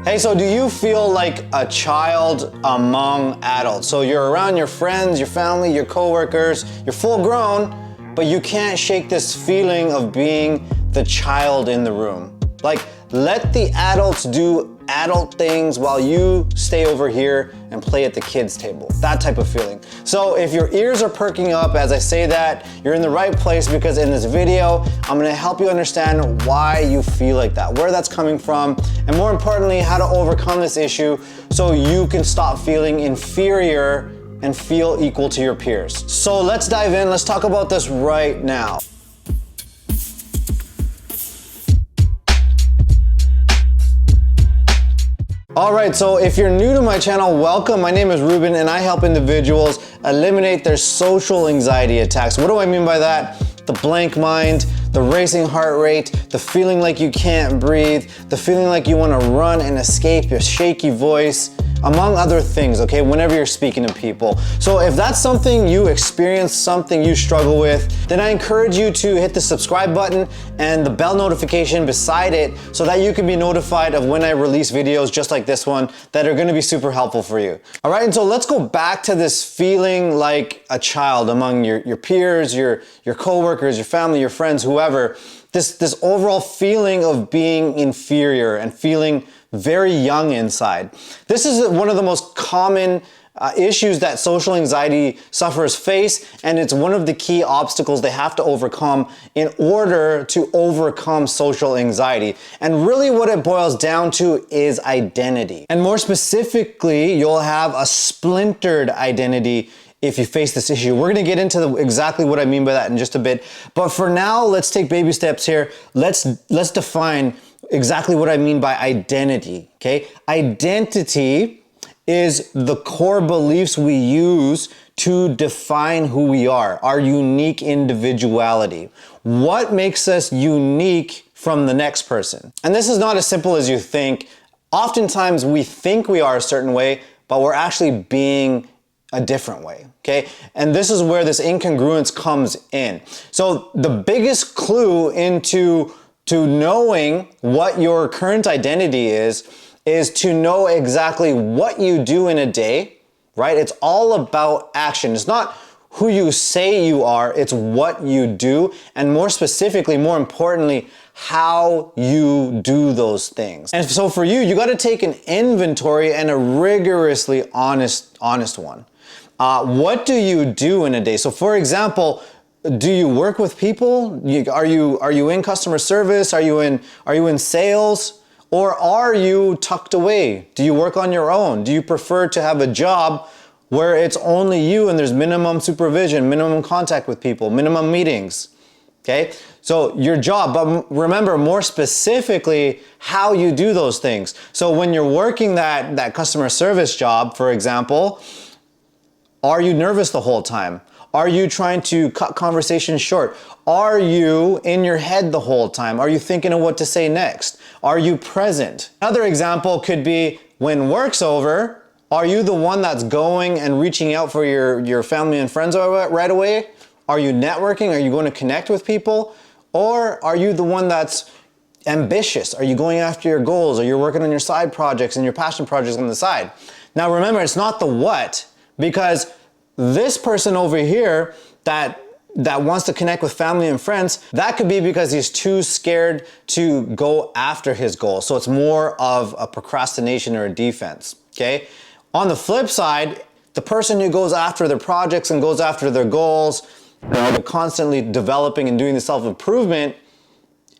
Hey, so do you feel like a child among adults? So you're around your friends, your family, your coworkers, you're full grown, but you can't shake this feeling of being the child in the room. Like, let the adults do adult things while you stay over here and play at the kids' table. That type of feeling. So if your ears are perking up as I say that, you're in the right place, because in this video, I'm gonna help you understand why you feel like that, where that's coming from, and more importantly, how to overcome this issue so you can stop feeling inferior and feel equal to your peers. So let's dive in, let's talk about this right now. All right, so if you're new to my channel, welcome. My name is Rubin and I help individuals eliminate their social anxiety attacks. What do I mean by that? The blank mind, the racing heart rate, the feeling like you can't breathe, the feeling like you want to run and escape, your shaky voice, among other things, okay, whenever you're speaking to people. So if that's something you experience, something you struggle with, then I encourage you to hit the subscribe button and the bell notification beside it so that you can be notified of when I release videos just like this one that are gonna be super helpful for you. All right, and so let's go back to this feeling like a child among your peers, your coworkers, your family, your friends, whoever. This overall feeling of being inferior and feeling very young inside. This is one of the most common issues that social anxiety sufferers face, and it's one of the key obstacles they have to overcome in order to overcome social anxiety. And really what it boils down to is identity. And more specifically, you'll have a splintered identity if you face this issue. We're gonna get into exactly what I mean by that in just a bit. But for now, let's take baby steps here. Let's define exactly what I mean by identity, okay? Identity is the core beliefs we use to define who we are, our unique individuality. What makes us unique from the next person? And this is not as simple as you think. Oftentimes we think we are a certain way, but we're actually being a different way, okay? And this is where this incongruence comes in. So the biggest clue into knowing what your current identity is to know exactly what you do in a day, right? It's all about action. It's not who you say you are, it's what you do, and more specifically, more importantly, how you do those things. And so for you, you gotta take an inventory and a rigorously honest one. What do you do in a day? So for example, do you work with people? Are you in customer service? Are you in sales? Or are you tucked away? Do you work on your own? Do you prefer to have a job where it's only you and there's minimum supervision, minimum contact with people, minimum meetings? Okay, so your job, but remember more specifically how you do those things. So when you're working that customer service job, for example, are you nervous the whole time? Are you trying to cut conversations short? Are you in your head the whole time? Are you thinking of what to say next? Are you present? Another example could be when work's over, are you the one that's going and reaching out for your family and friends right away? Are you networking? Are you going to connect with people? Or are you the one that's ambitious? Are you going after your goals? Are you working on your side projects and your passion projects on the side? Now remember, it's not the what, because this person over here that wants to connect with family and friends, that could be because he's too scared to go after his goal. So it's more of a procrastination or a defense, okay? On the flip side, the person who goes after their projects and goes after their goals, they're constantly developing and doing the self-improvement,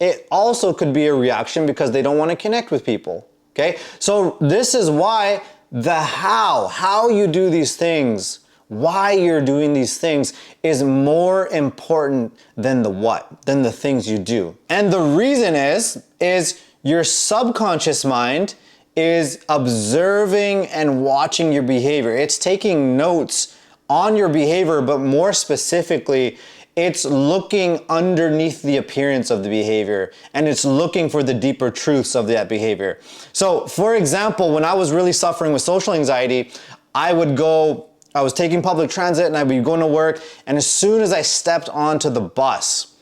it also could be a reaction because they don't want to connect with people, okay? So this is why the how you do these things, why you're doing these things is more important than the what, than the things you do. And the reason is your subconscious mind is observing and watching your behavior. It's taking notes on your behavior, but more specifically, it's looking underneath the appearance of the behavior and it's looking for the deeper truths of that behavior. So for example, when I was really suffering with social anxiety, I was taking public transit and I'd be going to work, and as soon as I stepped onto the bus,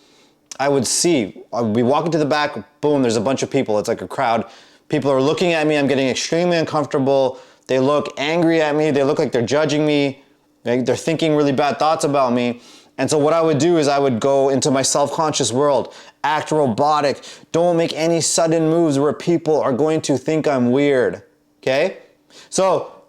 I'd be walking to the back, boom, there's a bunch of people, it's like a crowd, People are looking at me, I'm getting extremely uncomfortable. They look angry at me, they look like they're judging me, they're thinking really bad thoughts about me. And so what I would do is I would go into my self-conscious world, act robotic, don't make any sudden moves where people are going to think I'm weird, okay? So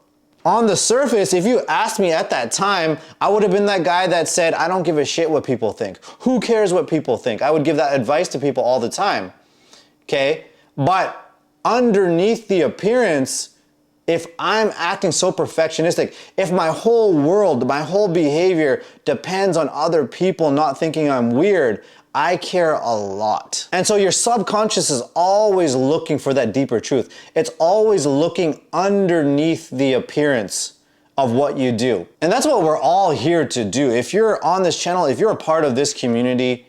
on the surface, if you asked me at that time, I would have been that guy that said, I don't give a shit what people think. Who cares what people think? I would give that advice to people all the time, okay? But underneath the appearance, if I'm acting so perfectionistic, if my whole world, my whole behavior depends on other people not thinking I'm weird, I care a lot. And so your subconscious is always looking for that deeper truth. It's always looking underneath the appearance of what you do. And that's what we're all here to do. If you're on this channel, if you're a part of this community,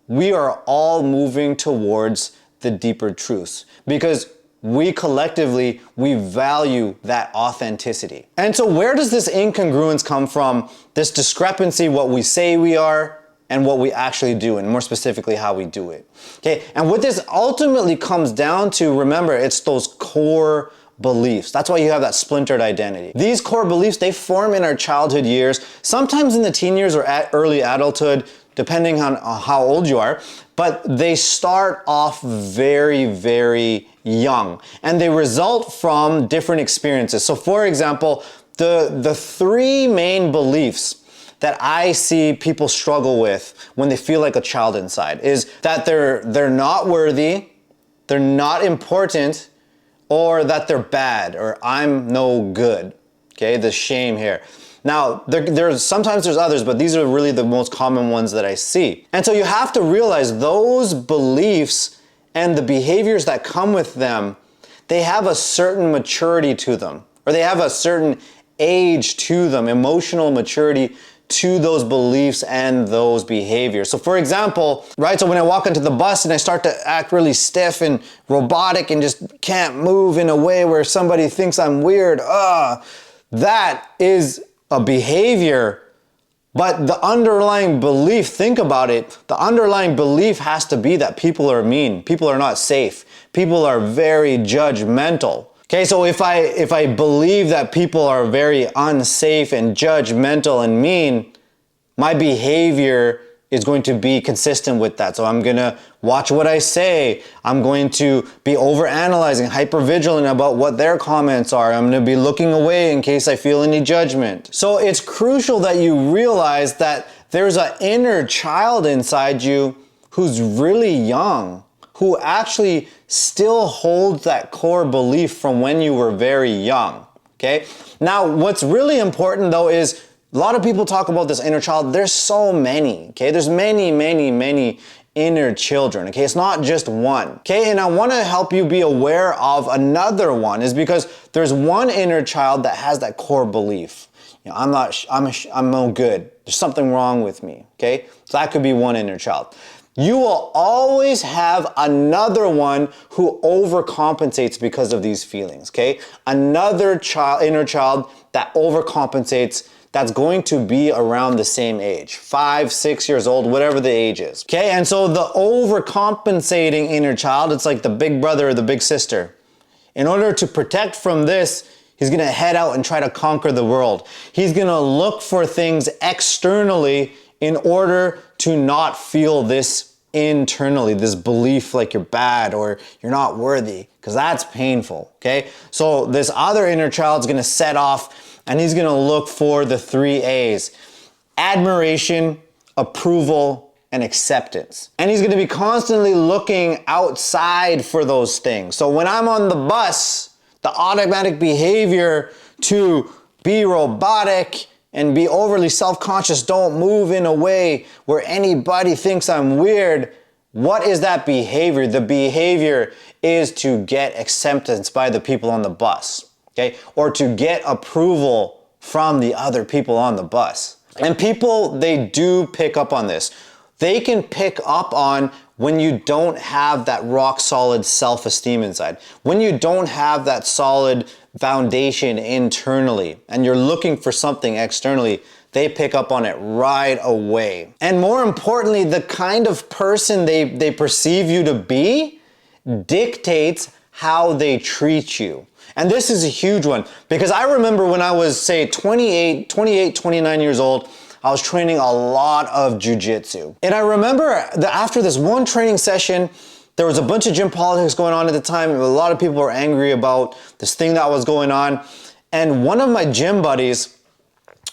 we are all moving towards the deeper truths because we collectively, we value that authenticity. And so where does this incongruence come from? This discrepancy, what we say we are and what we actually do, and more specifically, how we do it. Okay, and what this ultimately comes down to, remember, it's those core beliefs. That's why you have that splintered identity. These core beliefs, they form in our childhood years, sometimes in the teen years or at early adulthood, depending on how old you are, but they start off very, very young, and they result from different experiences. So for example, the three main beliefs that I see people struggle with when they feel like a child inside is that they're not worthy, they're not important, or that they're bad, or I'm no good. Okay, the shame here. Now, sometimes there's others, but these are really the most common ones that I see. And so you have to realize those beliefs and the behaviors that come with them, they have a certain maturity to them, or they have a certain age to them, emotional maturity to those beliefs and those behaviors. So for example, right, so when I walk into the bus and I start to act really stiff and robotic and just can't move in a way where somebody thinks I'm weird, that is a behavior, but the underlying belief, think about it, the underlying belief has to be that people are mean, people are not safe, people are very judgmental. Okay, so if I believe that people are very unsafe and judgmental and mean, my behavior is going to be consistent with that. So I'm gonna watch what I say. I'm going to be overanalyzing, hypervigilant about what their comments are. I'm gonna be looking away in case I feel any judgment. So it's crucial that you realize that there's an inner child inside you who's really young, who actually still holds that core belief from when you were very young, okay? Now, what's really important though is a lot of people talk about this inner child. There's so many, okay? There's many, many, many inner children, okay? It's not just one, okay? And I wanna help you be aware of another one is because there's one inner child that has that core belief. You know, I'm no good. There's something wrong with me, okay? So that could be one inner child. You will always have another one who overcompensates because of these feelings, okay? Another inner child that overcompensates that's going to be around the same age, 5, 6 years old, whatever the age is, okay? And so the overcompensating inner child, it's like the big brother or the big sister. In order to protect from this, he's gonna head out and try to conquer the world. He's gonna look for things externally in order to not feel this internally, this belief like you're bad or you're not worthy, because that's painful, okay? So this other inner child's gonna set off and he's gonna look for the 3 A's: admiration, approval, and acceptance. And he's gonna be constantly looking outside for those things. So when I'm on the bus, the automatic behavior to be robotic and be overly self-conscious, don't move in a way where anybody thinks I'm weird. What is that behavior? The behavior is to get acceptance by the people on the bus, okay? Or to get approval from the other people on the bus. And people, they do pick up on this. They can pick up on when you don't have that rock solid self-esteem inside, when you don't have that solid foundation internally and you're looking for something externally, they pick up on it right away. And more importantly, the kind of person they perceive you to be dictates how they treat you. And this is a huge one because I remember when I was, say, 28, 29 years old, I was training a lot of jujitsu. And I remember that after this one training session, there was a bunch of gym politics going on at the time. A lot of people were angry about this thing that was going on. And one of my gym buddies,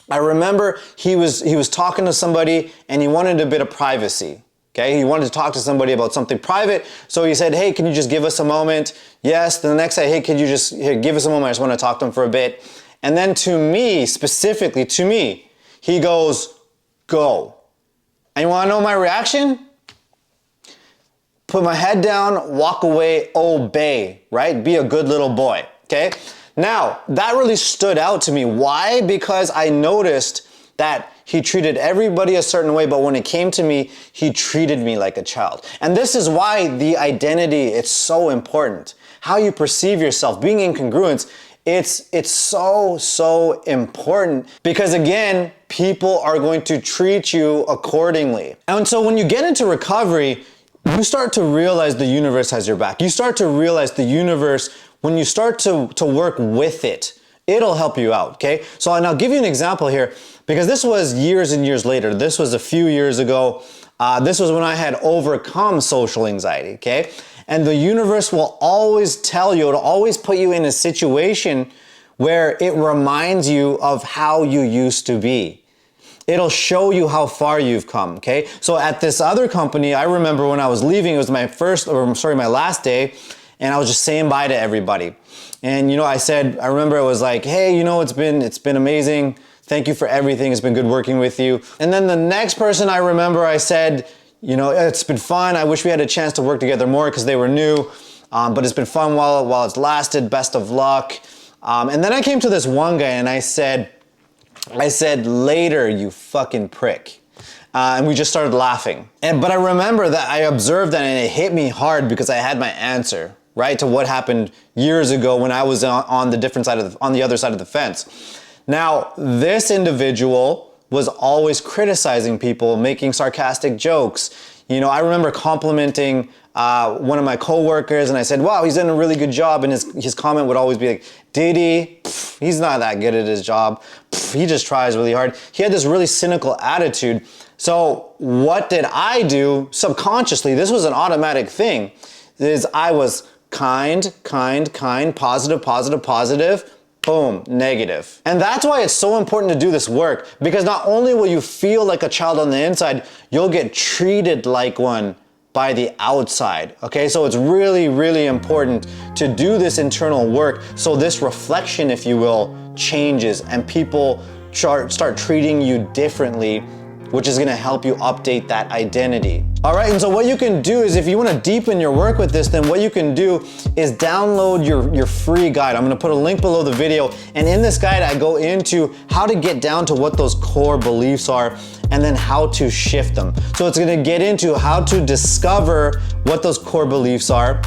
I remember he was talking to somebody and he wanted a bit of privacy. Okay, he wanted to talk to somebody about something private. So he said, hey, can you just give us a moment? Yes. The next day, hey, could you just give us a moment? I just want to talk to him for a bit. And then to me, specifically to me, he goes, go. And you want to know my reaction? Put my head down, walk away, obey, right? Be a good little boy, okay? Now, that really stood out to me. Why? Because I noticed that he treated everybody a certain way, but when it came to me, he treated me like a child. And this is why the identity, it's so important. How you perceive yourself, being in congruence, it's so important because again, people are going to treat you accordingly. And so when you get into recovery, you start to realize the universe has your back. You start to realize the universe, when you start to work with it, it'll help you out, okay? So and I'll give you an example here because this was years and years later. This was a few years ago. This was when I had overcome social anxiety, okay? And the universe will always tell you, it'll always put you in a situation where it reminds you of how you used to be. It'll show you how far you've come, okay? So at this other company, I remember when I was leaving, it was my last day, and I was just saying bye to everybody. And I remember it was like, hey, it's been amazing. Thank you for everything. It's been good working with you. And then the next person I remember, I said, it's been fun. I wish we had a chance to work together more because they were new, but it's been fun while it's lasted. Best of luck. And then I came to this one guy and I said, later, you fucking prick. And we just started laughing. But I remember that I observed that and it hit me hard because I had my answer, right, to what happened years ago when I was on the other side of the fence. Now, this individual was always criticizing people, making sarcastic jokes. I remember complimenting one of my coworkers and I said, wow, he's done a really good job. And his comment would always be like, did he? Pff, he's not that good at his job. Pff, he just tries really hard. He had this really cynical attitude. So what did I do subconsciously? This was an automatic thing. Is I was kind, positive, boom, negative. And that's why it's so important to do this work, because not only will you feel like a child on the inside, you'll get treated like one by the outside, okay? So it's really important to do this internal work so this reflection, if you will, changes and people start treating you differently, which is gonna help you update that identity. All right, and so what you can do is if you wanna deepen your work with this, then what you can do is download your free guide. I'm gonna put a link below the video, and in this guide, I go into how to get down to what those core beliefs are and then how to shift them. So it's gonna get into how to discover what those core beliefs are,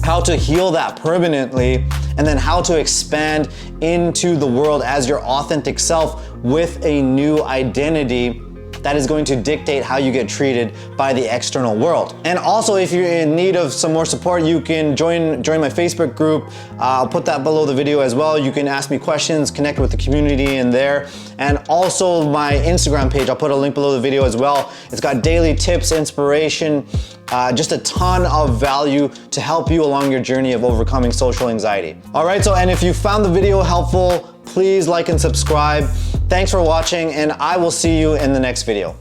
how to heal that permanently, and then how to expand into the world as your authentic self with a new identity that is going to dictate how you get treated by the external world. And also, if you're in need of some more support, you can join my Facebook group. I'll put that below the video as well. You can ask me questions, connect with the community in there. And also my Instagram page, I'll put a link below the video as well. It's got daily tips, inspiration, just a ton of value to help you along your journey of overcoming social anxiety. All right, and if you found the video helpful, please like and subscribe. Thanks for watching, and I will see you in the next video.